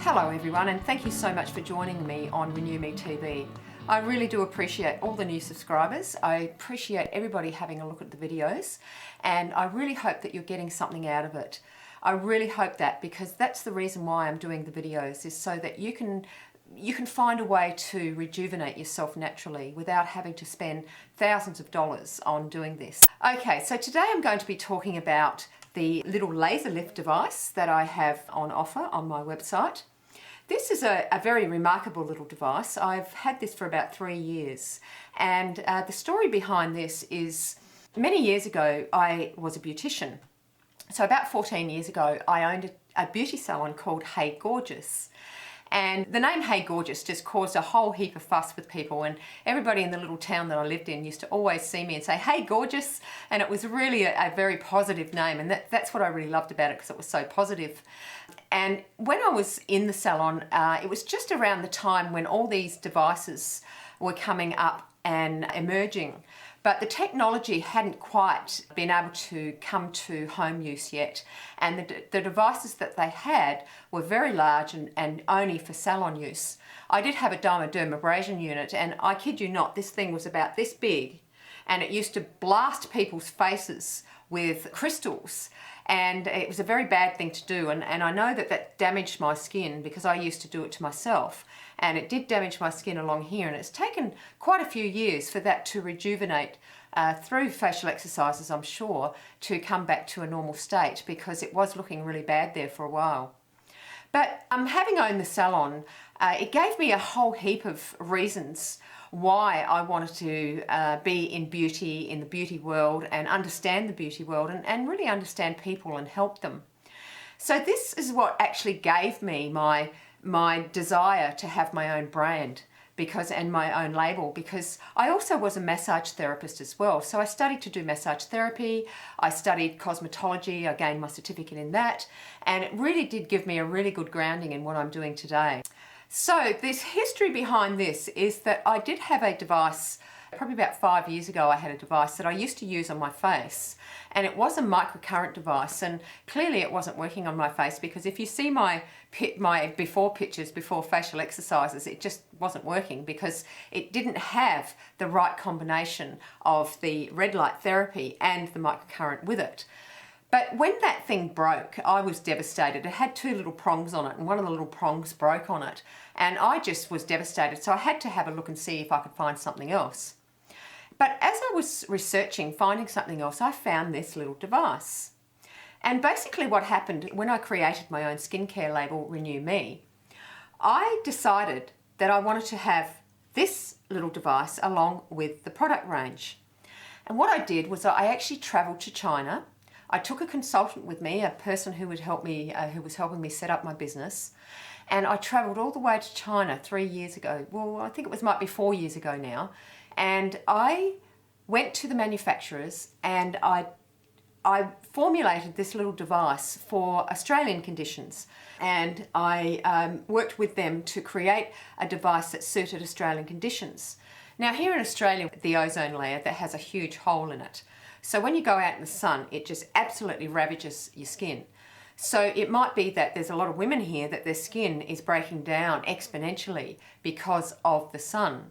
Hello everyone, and thank you so much for joining me on Renew Me TV. I really do appreciate all the new subscribers. I appreciate everybody having a look at the videos, and I really hope that you're getting something out of it. I really hope that, because that's the reason why I'm doing the videos, is so that you can find a way to rejuvenate yourself naturally without having to spend thousands of dollars on doing this. Okay, so today I'm going to be talking about the little laser lift device that I have on offer on my website. This is a very remarkable little device. I've had this for about 3 years, and the story behind this is many years ago I was a beautician. So about 14 years ago I owned a beauty salon called Hey Gorgeous. And the name Hey Gorgeous just caused a whole heap of fuss with people, and everybody in the little town that I lived in used to always see me and say, "Hey Gorgeous," and it was really a very positive name, and that's what I really loved about it, because it was so positive. And when I was in the salon, it was just around the time when all these devices were coming up and emerging. But the technology hadn't quite been able to come to home use yet. And the devices that they had were very large and only for salon use. I did have a dermabrasion unit, and I kid you not, this thing was about this big, and it used to blast people's faces with crystals. And it was a very bad thing to do, and I know that damaged my skin, because I used to do it to myself, and it did damage my skin along here, and it's taken quite a few years for that to rejuvenate through facial exercises, I'm sure, to come back to a normal state, because it was looking really bad there for a while. But having owned the salon, it gave me a whole heap of reasons why I wanted to be in beauty, in the beauty world, and understand the beauty world, and really understand people and help them. So this is what actually gave me my desire to have my own brand and my own label, because I also was a massage therapist as well. So I studied to do massage therapy, I studied cosmetology, I gained my certificate in that, and it really did give me a really good grounding in what I'm doing today. So this history behind this is that I did have a device, probably about 5 years ago I had a device that I used to use on my face, and it was a microcurrent device, and clearly it wasn't working on my face, because if you see my before pictures, before facial exercises, it just wasn't working, because it didn't have the right combination of the red light therapy and the microcurrent with it. But when that thing broke, I was devastated. It had 2 little prongs on it, and one of the little prongs broke on it, and I just was devastated. So I had to have a look and see if I could find something else. But as I was researching, finding something else, I found this little device. And basically what happened when I created my own skincare label, Renew Me, I decided that I wanted to have this little device along with the product range. And what I did was I actually traveled to China. I took a consultant with me, a person who would help me, who was helping me set up my business, and I travelled all the way to China 3 years ago. Well, I think might be 4 years ago now, and I went to the manufacturers and I formulated this little device for Australian conditions, and I worked with them to create a device that suited Australian conditions. Now here in Australia, the ozone layer that has a huge hole in it. So when you go out in the sun, it just absolutely ravages your skin. So it might be that there's a lot of women here that their skin is breaking down exponentially because of the sun.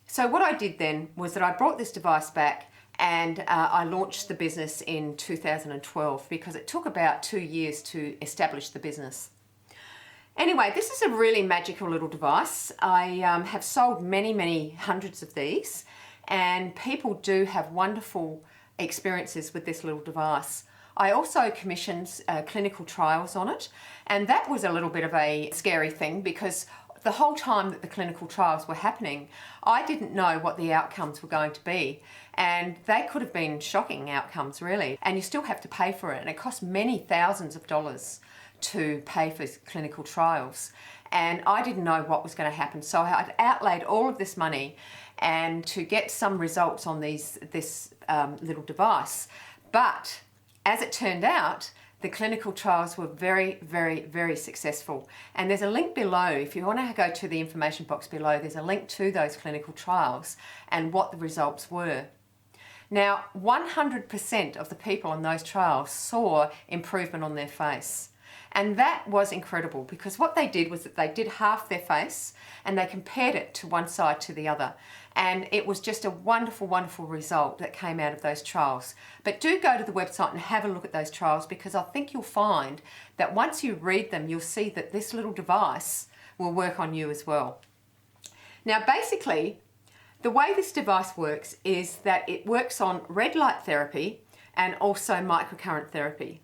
So what I did then was that I brought this device back, and I launched the business in 2012, because it took about 2 years to establish the business. Anyway, this is a really magical little device. I have sold many hundreds of these, and people do have wonderful experiences with this little device. I also commissioned clinical trials on it, and that was a little bit of a scary thing, because the whole time that the clinical trials were happening, I didn't know what the outcomes were going to be, and they could have been shocking outcomes really, and you still have to pay for it, and it costs many thousands of dollars to pay for clinical trials, and I didn't know what was going to happen. So I'd outlaid all of this money and to get some results on this little device. But as it turned out, the clinical trials were very successful. And there's a link below. If you want to go to the information box below, there's a link to those clinical trials and what the results were. Now, 100% of the people in those trials saw improvement on their face. And that was incredible, because what they did was that they did half their face and they compared it to one side to the other. And it was just a wonderful, wonderful result that came out of those trials. But do go to the website and have a look at those trials, because I think you'll find that once you read them, you'll see that this little device will work on you as well. Now, basically, the way this device works is that it works on red light therapy and also microcurrent therapy.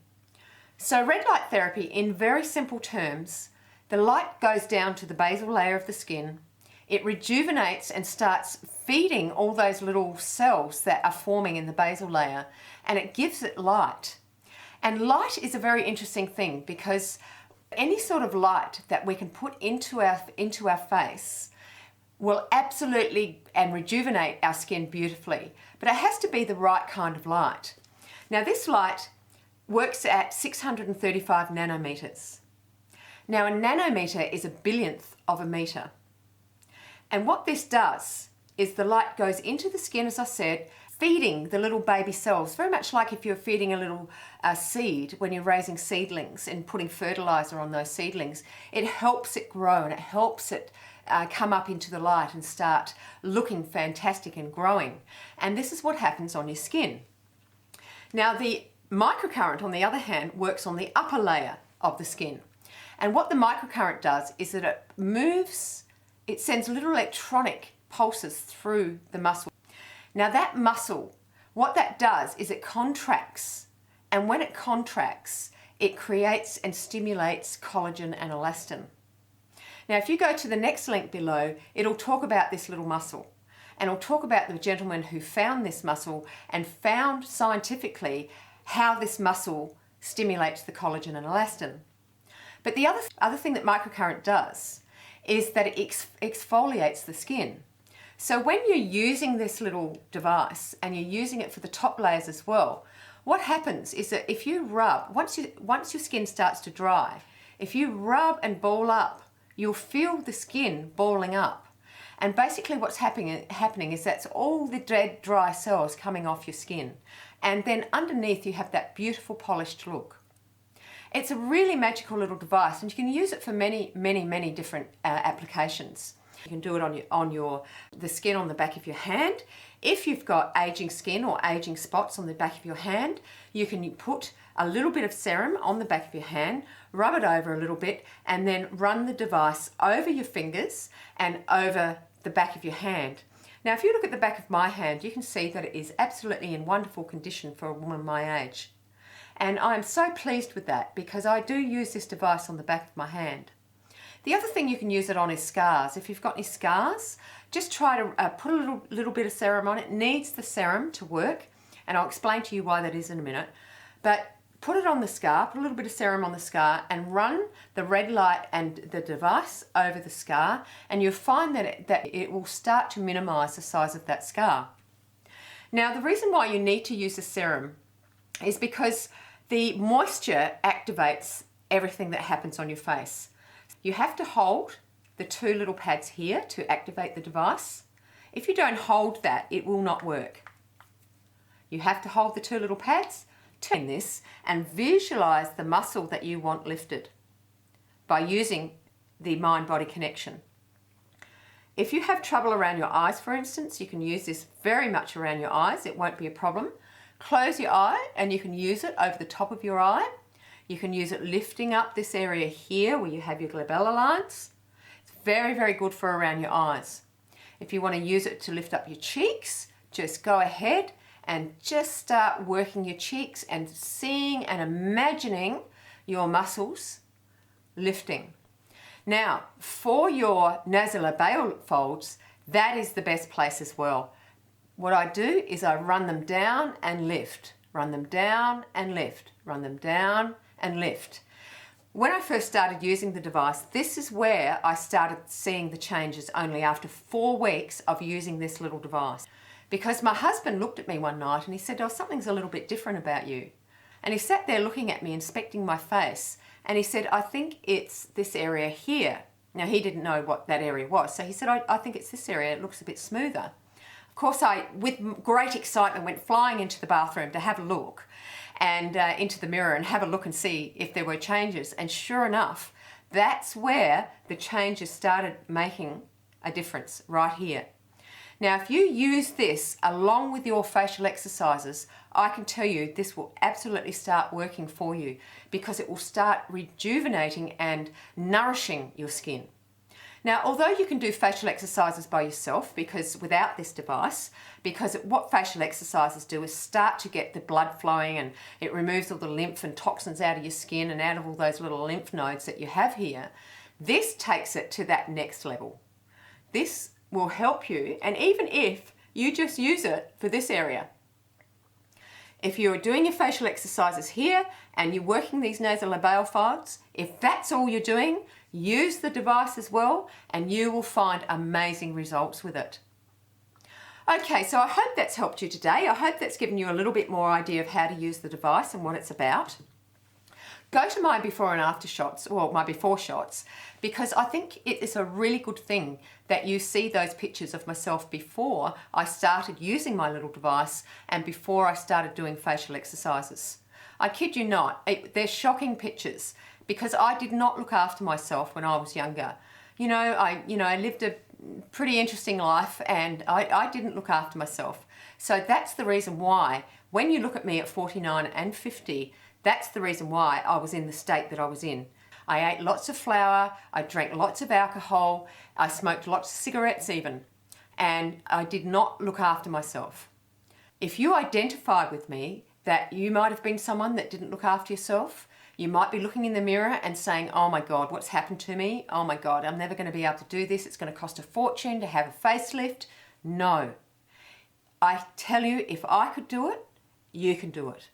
So red light therapy, in very simple terms, the light goes down to the basal layer of the skin. It rejuvenates and starts feeding all those little cells that are forming in the basal layer, and it gives it light. And light is a very interesting thing, because any sort of light that we can put into our face will absolutely and rejuvenate our skin beautifully, but it has to be the right kind of light. Now, this light works at 635 nanometers. Now, a nanometer is a billionth of a meter. And what this does is the light goes into the skin, as I said, feeding the little baby cells, very much like if you're feeding a little seed when you're raising seedlings and putting fertilizer on those seedlings. It helps it grow and it helps it come up into the light and start looking fantastic and growing. And this is what happens on your skin. Now, the microcurrent, on the other hand, works on the upper layer of the skin. And what the microcurrent does is that it moves, it sends little electronic pulses through the muscle. Now, that muscle, what that does is it contracts. And when it contracts, it creates and stimulates collagen and elastin. Now, if you go to the next link below, it'll talk about this little muscle. And it'll talk about the gentleman who found this muscle and found scientifically how this muscle stimulates the collagen and elastin. But the other thing that microcurrent does is that it exfoliates the skin. So when you're using this little device and you're using it for the top layers as well, what happens is that if you rub, once your skin starts to dry, if you rub and ball up, you'll feel the skin balling up. And basically what's happening is that's all the dead, dry cells coming off your skin. And then underneath you have that beautiful polished look. It's a really magical little device, and you can use it for many, many, many different applications. You can do it on the skin on the back of your hand. If you've got aging skin or aging spots on the back of your hand, you can put a little bit of serum on the back of your hand, rub it over a little bit, and then run the device over your fingers and over the back of your hand. Now, if you look at the back of my hand, you can see that it is absolutely in wonderful condition for a woman my age. And I'm so pleased with that, because I do use this device on the back of my hand. The other thing you can use it on is scars. If you've got any scars, just try to put a little bit of serum on it. It needs the serum to work, and I'll explain to you why that is in a minute. But put it on the scar, put a little bit of serum on the scar, and run the red light and the device over the scar, and you'll find that it will start to minimize the size of that scar. Now, the reason why you need to use the serum is because the moisture activates everything that happens on your face. You have to hold the two little pads here to activate the device. If you don't hold that, it will not work. You have to hold the two little pads, turn this, and visualize the muscle that you want lifted by using the mind-body connection. If you have trouble around your eyes, for instance, you can use this very much around your eyes. It won't be a problem. Close your eye and you can use it over the top of your eye. You can use it lifting up this area here where you have your glabella lines. It's very, very good for around your eyes. If you want to use it to lift up your cheeks, just go ahead and just start working your cheeks and seeing and imagining your muscles lifting. Now, for your nasolabial folds, that is the best place as well. What I do is I run them down and lift, run them down and lift, run them down and lift. When I first started using the device, this is where I started seeing the changes only after 4 weeks of using this little device. Because my husband looked at me one night and he said, "Oh, something's a little bit different about you." And he sat there looking at me, inspecting my face, and he said, "I think it's this area here." Now, he didn't know what that area was, so he said, I think it's this area, it looks a bit smoother. Of course, I, with great excitement, went flying into the bathroom to have a look and into the mirror and have a look and see if there were changes. And sure enough, that's where the changes started making a difference, right here. Now, if you use this along with your facial exercises, I can tell you this will absolutely start working for you, because it will start rejuvenating and nourishing your skin. Now, although you can do facial exercises by yourself, because without this device, because what facial exercises do is start to get the blood flowing, and it removes all the lymph and toxins out of your skin and out of all those little lymph nodes that you have here, this takes it to that next level. This will help you, and even if you just use it for this area. If you're doing your facial exercises here and you're working these nasolabial folds, if that's all you're doing, use the device as well and you will find amazing results with it. Okay, so I hope that's helped you today. I hope that's given you a little bit more idea of how to use the device and what it's about. Go to my before and after shots, or my before shots, because I think it is a really good thing that you see those pictures of myself before I started using my little device and before I started doing facial exercises. I kid you not, they're shocking pictures, because I did not look after myself when I was younger. I lived a pretty interesting life and I didn't look after myself. So that's the reason why when you look at me at 49 and 50, that's the reason why I was in the state that I was in. I ate lots of flour, I drank lots of alcohol, I smoked lots of cigarettes even, and I did not look after myself. If you identify with me that you might have been someone that didn't look after yourself, you might be looking in the mirror and saying, oh my God, what's happened to me? Oh my God, I'm never going to be able to do this. It's going to cost a fortune to have a facelift. No. I tell you, if I could do it, you can do it.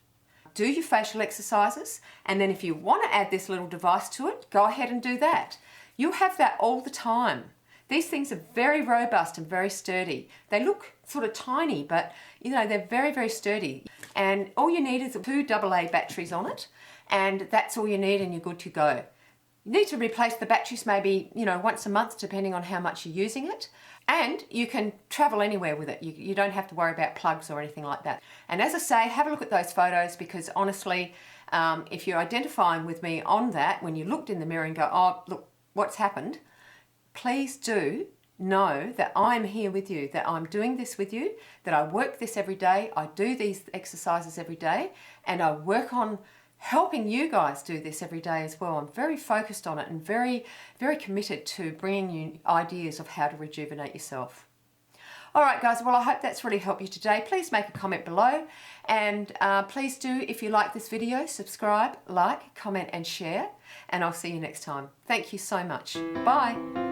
Do your facial exercises, and then if you want to add this little device to it, go ahead and do that. You'll have that all the time. These things are very robust and very sturdy. They look sort of tiny, but they're very, very sturdy. And all you need is 2 AA batteries on it, and that's all you need and you're good to go. You need to replace the batteries maybe, once a month, depending on how much you're using it. And you can travel anywhere with it. You don't have to worry about plugs or anything like that. And as I say, have a look at those photos, because honestly, if you're identifying with me on that, when you looked in the mirror and go, oh, look, what's happened? Please do know that I'm here with you, that I'm doing this with you, that I work this every day, I do these exercises every day, and I work on helping you guys do this every day as well. I'm very focused on it and very, very committed to bringing you ideas of how to rejuvenate yourself. All right, guys, well, I hope that's really helped you today. Please make a comment below, and please do, if you like this video, subscribe, like, comment and share, and I'll see you next time. Thank you so much. Bye.